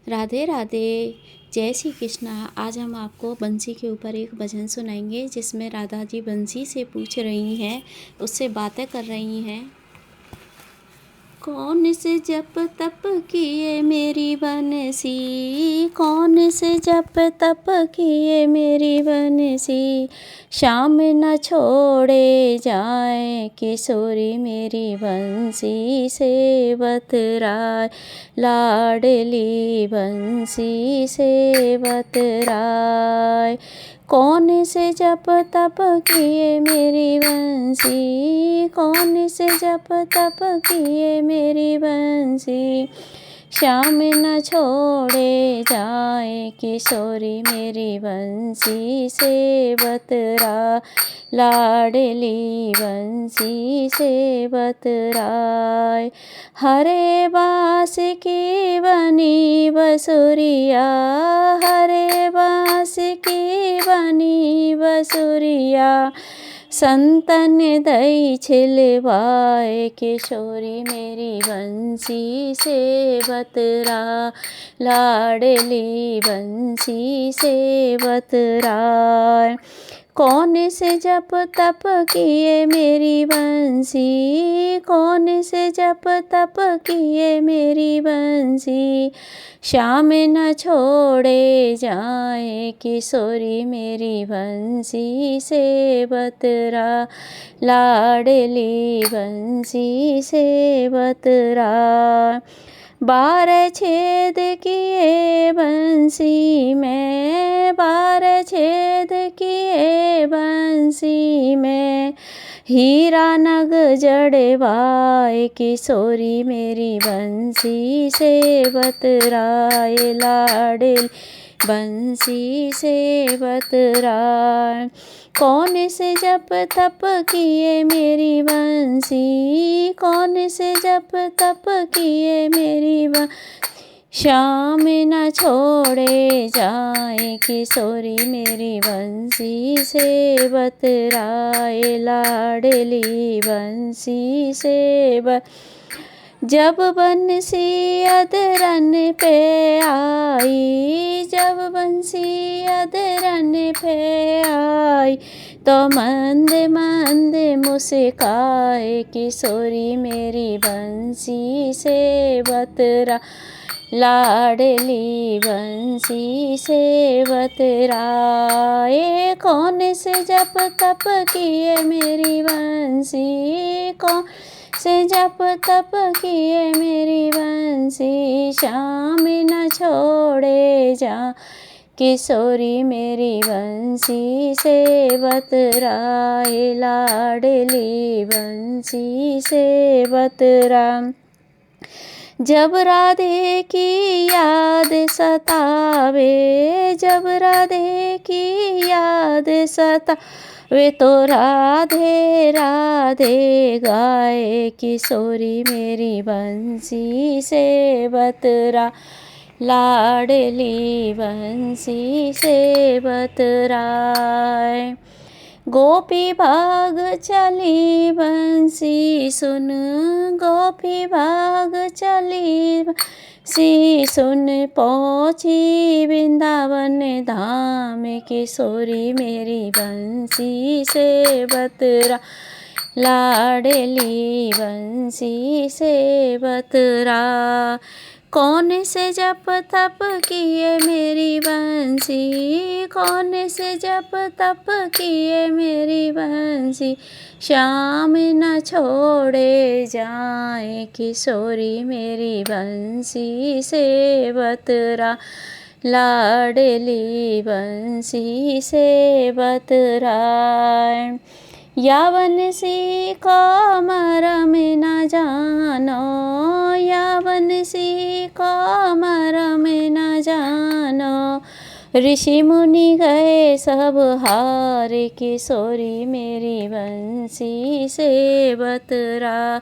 राधे राधे। जय श्री कृष्णा। आज हम आपको बंसी के ऊपर एक भजन सुनाएंगे जिसमें राधा जी बंसी से पूछ रही हैं, उससे बातें कर रही हैं। कौन से जप तप किए मेरी बंसी, कौन से जप तप किए मेरी बंसी, शाम न छोड़े जाए किशोरी मेरी बंसी से बतराए, लाडली बंसी से बतराए। कौन से जप तप किए मेरी बंसी, कौन से जप तप किए मेरी बंसी, श्याम न छोड़े जाए किशोरी मेरी बंसी से बतरा, लाडली बंसी से बतराए। हरे बाँस की बनी बसुरिया, हरे बाँस की बनी बसुरिया, संतन दई छिलवाए किशोरी मेरी बंसी से बतरा, लाडली बंसी से बतराए। कौन से जप तप किए मेरी बंसी, कौन से जप तप किए मेरी बंसी, श्याम न छोड़े जाए किशोरी मेरी बंसी से बतरा, लाडली बंसी से बतरा। 12 छेद किए बंसी में, 12 छेद किए बंसी में, हीरा नग जड़वाए किशोरी मेरी बंसी से बतराए, लाडली बंसी से बतराए। कौन से जप तप किए मेरी बंसी, कौन से जप तप किए मेरी बंसी, श्याम न छोड़े जाए किशोरी मेरी बंसी से बतराए, लाडली बंसी से जब बंसी अधरन पे आई, जब बंसी अधरन पे आई, तो मंद मंद मुस्काए किशोरी मेरी बंसी से बतरा, लाडली बंसी से बतराए। कौन से जप तप किए मेरी बंसी, कौन से जप तप किए मेरी बंसी, श्याम न छोड़े जा किशोरी मेरी बंसी से बतराए, लाडली बंसी से बतरा। जब राधे की याद सतावे, जब राधे की याद सतावे, तो राधे राधे गाए किशोरी मेरी बंसी से बतरा, लाडली बंसी से बतराए। गोपी भाग चली बंसी सुन, गोपी भाग चली बंसी सुन, पहुँची वृंदावन धाम किशोरी मेरी बंसी से बतरा, लाडली बंसी से बतरा। कौन से जप तप किए मेरी बंसी, कौन से जप तप किए मेरी बंसी, श्याम न छोड़े जाए किशोरी मेरी बंसी से बतरा, लाडली बंसी से बतराए। यावन सी को मरम न जानो, यावन सी को मरम न जानो, ऋषि मुनि गए सब हार किशोरी मेरी बंसी से बतरा,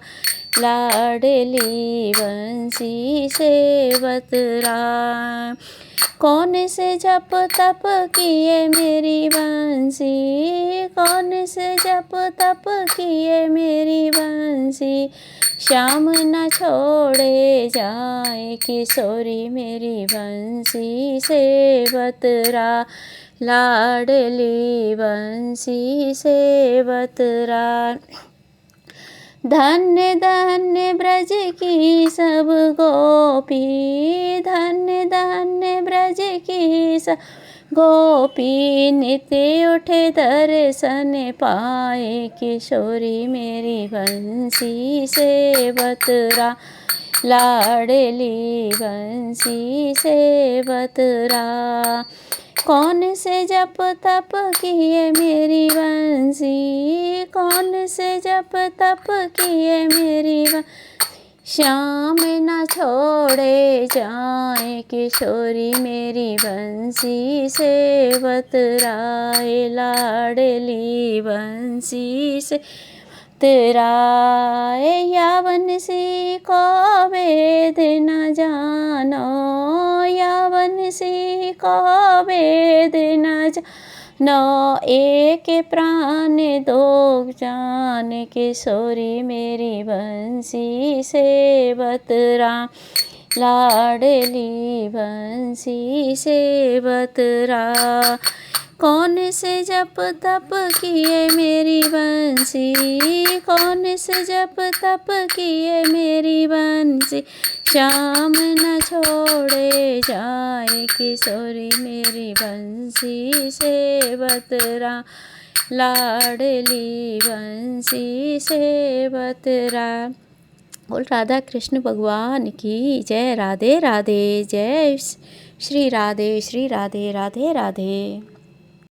लाडली बंसी से बतरा। कौन से जप तप किए मेरी बंसी, कौन से जप तप किए मेरी बंसी, श्याम न छोड़े जाए किशोरी मेरी बंसी से बतरा, लाडली बंसी से बतरा। धन्य धन्य ब्रज की सब गोपी, धन्य धन्य ब्रज की सब गोपी, नित्य उठे दर्शन पाए किशोरी मेरी बंसी से बतरा, लाडली बंसी से बतरा। कौन से जप तप किए मेरी बंसी, कौन से जप तप किए मेरी बंसी, श्याम न छोड़े जाए किशोरी मेरी बंसी से बतराए, लाडली बंसी से बतराए। या बंसी को वेद न जानो, या बंसी को वेद न जानो, एक प्राण दो जान किशोरी मेरी बंसी से बतरा, लाडली बंसी से बतरा। कौन से जप तप किए मेरी बंसी, कौन से जप तप किए मेरी बंसी, श्याम न छोड़े जाए किशोरी मेरी बंसी से बतरा, लाडली बंसी से बतरा। बोल राधा कृष्ण भगवान की जय। राधे राधे। जय श्री राधे, श्री राधे, राधे राधे।